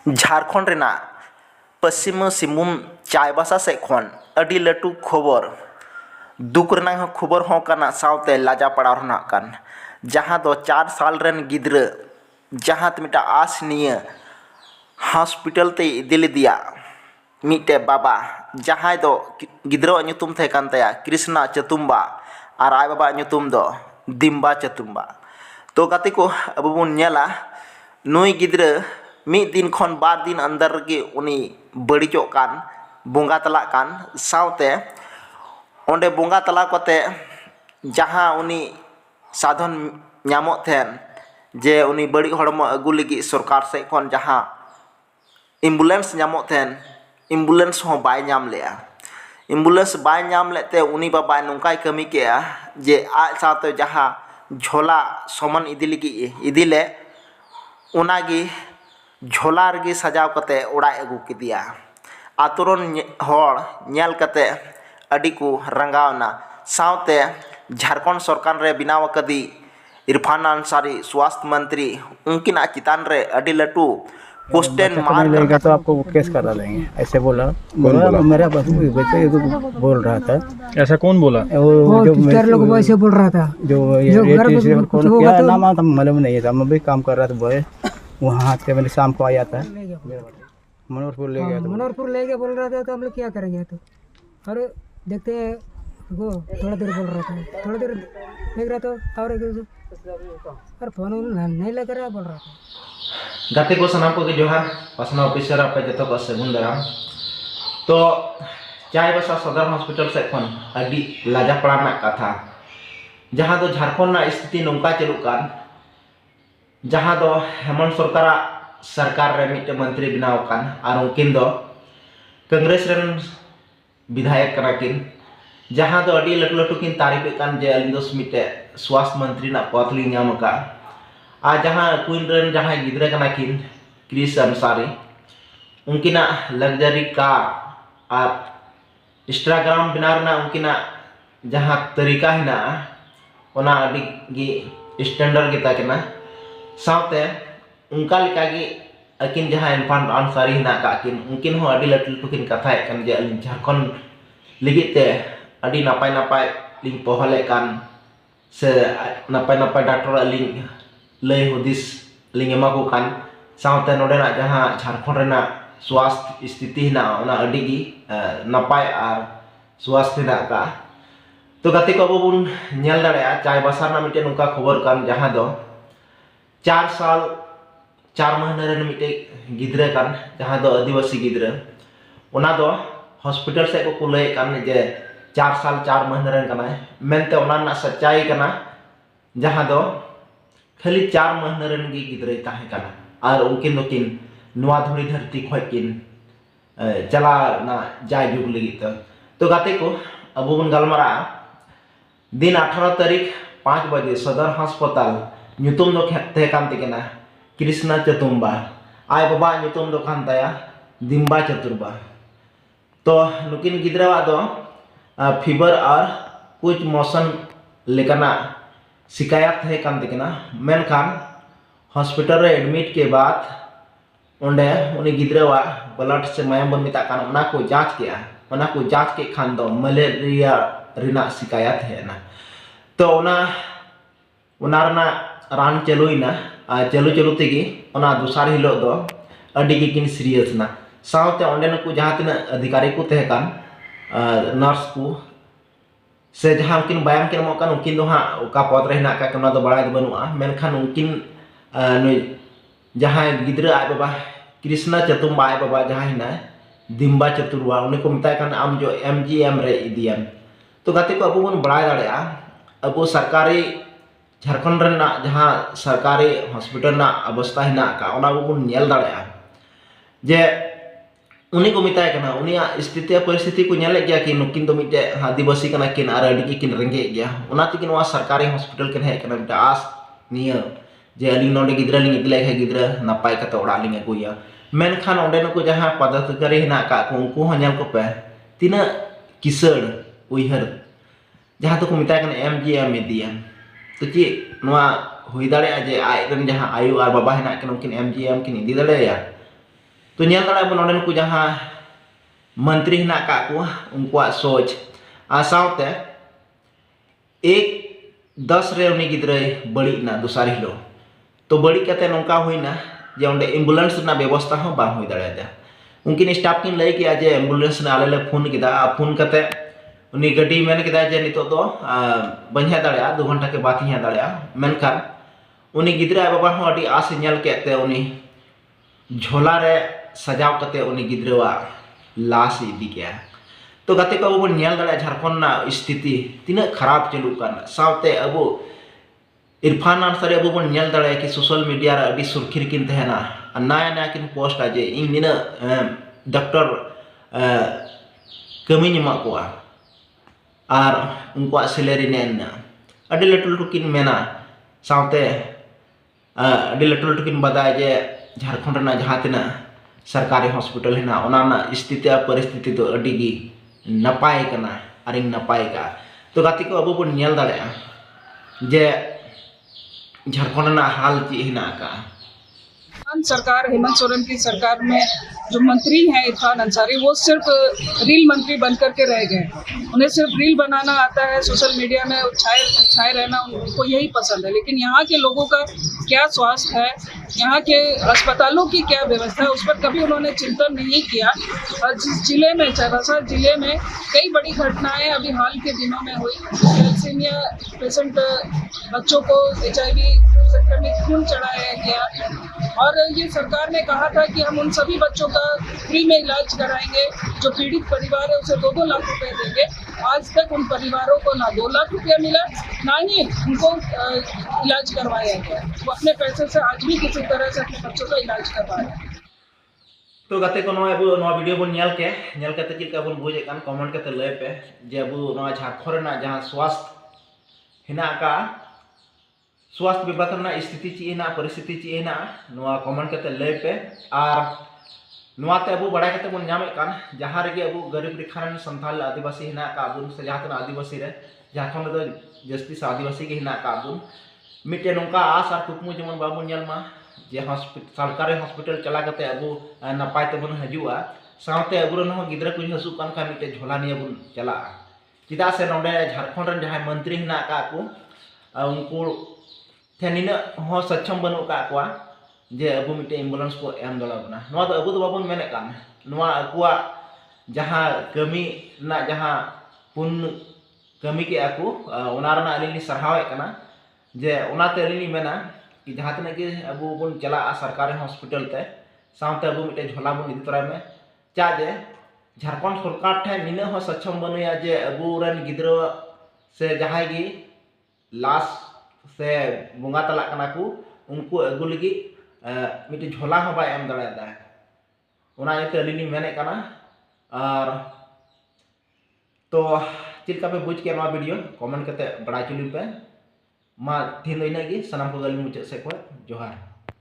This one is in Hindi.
झारखंड रेना पश्चिम सिंहभूम चाईबासा से खन अडी लटू खबर दुख रना खबर हों काना सावते लाजा पड़ा रहना कान जहां दो 4 साल रन गिद्र जहां मिटा आस निये हॉस्पिटल ते इदिल दिया मिटे बाबा जहां दो गिद्रो नुतुम थे कान तया कृष्णा चतुम्बा और आय बाबा नुतुम दो दिम्बा चतुम्बा तो गाते को अब बुन नेला नुई गिद्र मिद दिन खन 2 दिन अंदर गे उनी बड़ीचो कान बोंगा तला कान सावते ओंडे बोंगा तला कोते जहां उनी साधन ᱧᱟᱢᱚᱜ ᱛᱟᱦᱮᱱ जे उनी बड़ी हड़मो अगू लगी सरकार से खन जहां एम्बुलेंस ᱧᱟᱢᱚᱜ तहन एम्बुलेंस हो बाय ᱧᱟᱢ लेया एम्बुलेंस बाय ᱧᱟᱢ लेते उनी बाबा नौकाय कमी केया जे आज साथे जहां झोला समान इदी लगी इदिले उनागी झोला रगी सजाव कते ओड़ा अगू किदिया आतुरन हड़ नेल कते अडी को रंगावना सावते झारखंड सरकार रे बिनाव कदी इरफान अंसारी स्वास्थ्य मंत्री उनकिन चितान रे अडी लटू क्वेश्चन मार लेगा तो आपको केस करा देंगे ऐसे बोला मेरा बच्चा ये तो बोल रहा था। ऐसा कौन बोला? वो जो टीचर लोग वैसे बोल रहा था जो क्या नाम था मालूम नहीं था। मैं भी काम कर रहा था बॉय वहाँ हाथ के मैंने शाम को आया था मनोहरपुर ले गया। मनोहरपुर ले गया बोल रहा था तो हम लोग क्या करेंगे तो और देखते हैं वो थोड़ा देर बोल रहा था थोड़ा देर देख रहा था और फोन नहीं लग रहा बोल रहा था। गाते को सनाम को जोहार पासना ऑफिसर आप जतो को सगुन दाराम तो चाईबासा सदर हॉस्पिटल से खन अडी लाजा पड़ाना कथा जहां दो झारखंड ना स्थिति नौका चलू कान जहां दो हेमंत सरकार रे मिटे मंत्री बनाव कान और उनकिन दो कांग्रेस रेन विधायक कना किन जहां दो अडी लटू लटू किन तारीफ कान जे अलिन दो मिटे स्वास्थ्य मंत्री ना पद ली ᱧᱟᱢ का आ जहां कुइन रन जहां गिद्रे कना किन क्रिस अंसारी उनकिना लग्जरी कार और इंस्टाग्राम बिनार ना उनकिना जहां तरीका हिना ओना अडी गी स्टैंडर्ड गिता केना सावते उनका लिका गी अकिन जहां इरफान अंसारी हिना का किन उनकिन हो अडी लटू लटू किन कथा कन जे अलिन झारखंड लिगिते अडी नापाय नापाय लिंग पहले कान से नापाय नापाय डॉक्टर अलिंग लय हुदिस लिंग एमा को कान सावते नोडेना जहां झारखंड रेना स्वास्थ्य स्थिति हिना ओना अडी गी नापाय और स्वास्थ्य हिना का तो गाते को अब बुन नेल दाड़ेया चाईबासा ना मिटे नुका खबर कान जहां दो 4 साल 4 महीने रेन मिटे गिद्रे कान जहां दो आदिवासी गिद्रे ओना दो हॉस्पिटल से को लय कान जे 4 साल 4 महीने रेन कना मेनते ओना ना सच्चाई कना जहां दो खाली 4 महीने रेन गी गिद्रे ताहे कना और उनकिन दो किन नवा धुरी धरती खय किन चला ना जाय जुग लगी तो गाते को अब बन गलमारा दिन 18 तारीख 5 बजे सदर अस्पताल ᱧᱩᱛᱩᱢ दो थे कान तेकेना कृष्णा चतुम्बा आय बाबा ᱧᱩᱛᱩᱢ दो कान ताया दिम्बा चतुर्बा तो नुकिन गिद्रा दो फीवर और कुछ मोशन लेकना शिकायत है कान तेकेना मेनखान हॉस्पिटल रे एडमिट के बाद ओंडे उनी गिद्रा ब्लड से मायम बन मिता कान ओना को जांच किया ओना को जांच के खान दो मलेरिया रिना शिकायत है ना तो ओना रान चलुना चलू चलू तेगी ओना दूसर हिलो दो अडी गी किन सीरियस ना सावते ओंडे को जहां तिना अधिकारी को तहे कान नर्स को से जहां उनकिन बयान के मो कान उनकिन दो हां ओका पद रे हिना का ओना दो बड़ाय बनुआ मेनखान उनकिन जहां गिद्रा आय बाबा कृष्णा चतुम्बा आय बाबा जहां हिना दिम्बा चतुर्वा उनी को मिताय कान आम जो एमजीएम रे इदियम तो गाते को अब बन बड़ाय दाड़ेया अब सरकारी झारखंड रेना जहां सरकारी हॉस्पिटल ना अवस्था हिना का ओना बन नेल दाड़ेया जे उनी को मिताय कना उनिया स्थिति परिस्थिति को नेले गया कि नुकिन दो मिटे आदिवासी कना किन आर अडी किन रेंगे गया ओना तिकिन वा सरकारी हॉस्पिटल के हे कना मिटा आस निया जे अली नोडे गिद्रा लिंग इदले है गिद्रा नापाय कते ओड़ा लिंग अगुया मेनखान ओंडे नको जहां पदाधिकारी हिना का उनको हो नेल को पे तिना किसड़ उइहर जहां तो को मिताय कना एमजीएम इदिया तो ची हुई दाड़े जे आय जहां आयु और बाबा हिना के उनकिन एमजीएम किन इदी दाड़ेया तो nyal dara bun onen ku jaha मंत्री हिना का को उनकुआ सोच आसावते एक 10 रे उनी गिद्रे बड़ी ना दुसारी हिलो तो बड़ी कते नोंका हुईना जे ओंडे एम्बुलेंस ना व्यवस्था हो बा हुई दाड़े उनकिन स्टाफ किन लई किया जे एम्बुलेंस ना आले फोन किदा फोन कते उनी गड्डी मेन किदा जे नितो दो बन्हा दाड़े 2 घंटा के बाद ही दाड़े मेनखान उनी गिद्रे बाबा हो अडी आस नेल केते उनी झोला रे सजाव कते उनी गिद्रेवा लाश इदी गया तो गाते को अब नेल दाड़े झारखंड ना स्थिति तीना खराब चलू कान सावते अब इरफान आंसरी अब बन नेल दाड़े कि सोशल मीडिया रे अडी सुरखिर किन तहना नया नया किन पोस्ट आजे इन निना डॉक्टर कमी निमा कोआ और उनको सैलरी नेन अडी लटू लटू किन मेना सावते अडी लटू लटू किन बताए जे झारखंड ना जहां तना सरकारी हॉस्पिटल है ना ओना स्थिति परिस्थिति तो अडी गी नपाय कना अरिंग नपाय का तो गाती को अब बन नेल दाड़े जे झारखंड ना हाल ची हिना का सरकार हेमंत सोरेन की सरकार में जो मंत्री हैं इरफान अंसारी वो सिर्फ रील मंत्री बनकर के रह गए। उन्हें सिर्फ रील बनाना आता है, सोशल मीडिया में छाए रहना उनको यही पसंद है। लेकिन यहाँ के लोगों का क्या स्वास्थ्य है, यहाँ के अस्पतालों की क्या व्यवस्था है, उस पर कभी उन्होंने चिंतन नहीं किया। और जिस जिले में चाईबासा जिले में कई बड़ी घटनाएं अभी हाल के दिनों में हुई, थैलेसीमिया पेशेंट बच्चों को HIV संक्रमित खून चढ़ाया गया और ये सरकार ने कहा था कि हम उन सभी बच्चों का फ्री में इलाज कराएंगे। जो पीड़ित परिवार है उसे 2-2 लाख रुपए देंगे। आज तक उन परिवारों को ना 2 लाख रुपया मिला, ना ही उनको इलाज करवाया गया। वो अपने पैसे से आज भी किसी तरह से अपने बच्चों का इलाज करवा रहे हैं। तो गाते को नवा वीडियो बन नेल के चिका बन बुझे कान कमेंट करते लय पे जे अब नवा झारखंड ना जहां स्वास्थ्य हिना का स्वास्थ्य विभाग ना स्थिति ची ना परिस्थिति ची ना नवा कमेंट करते लय पे और नवा ते अब बड़ा करते बन नामे कान जहां रे अब गरीब रेखा रन संथाल आदिवासी हिना का अब से जहां आदिवासी रे झारखंड दो जस्ती से आदिवासी के हिना का अब मिटे नोंका आस और कुकमु जेमन बाबू नेल मा जे हॉस्पिटल सरकारी हॉस्पिटल चला करते अब नपाय तबन हजुआ सावते अबुरन हो गिद्रा कुछ हसु कान का मिटे झोला निया बुन चला चिदा से नोडे झारखंड रन जहां मंत्री हिना का को उनको थेनिना हो सक्षम बनु का को जे अब मिटे एम्बुलेंस को एम दलाबना नवा तो अब तो बाबन मेने कान नवा अकुआ जहां कमी ना जहां पुन कमी के आकु ओनारना अलिनी सरहावे कना जे ओनाते अलिनी मेना कि जहां तने के अब बन चला सरकारी हॉस्पिटल ते सावते अब मिटे झोला बन इदी तरा में चा जे झारखंड सरकार ठे निना हो सक्षम बनुया जे अबुरन गिद्रो से जहां गी लाश से बोंगा तला कना को उनको अगु लगी मिटे झोला हो बाय एम दड़ा ओना इते अलिनी मेने कना और तो चिलका पे बुझ के नवा वीडियो कमेंट करते बड़ा चुली पे मा थीन इना गी सनाम को गली मुचे से को जोहार।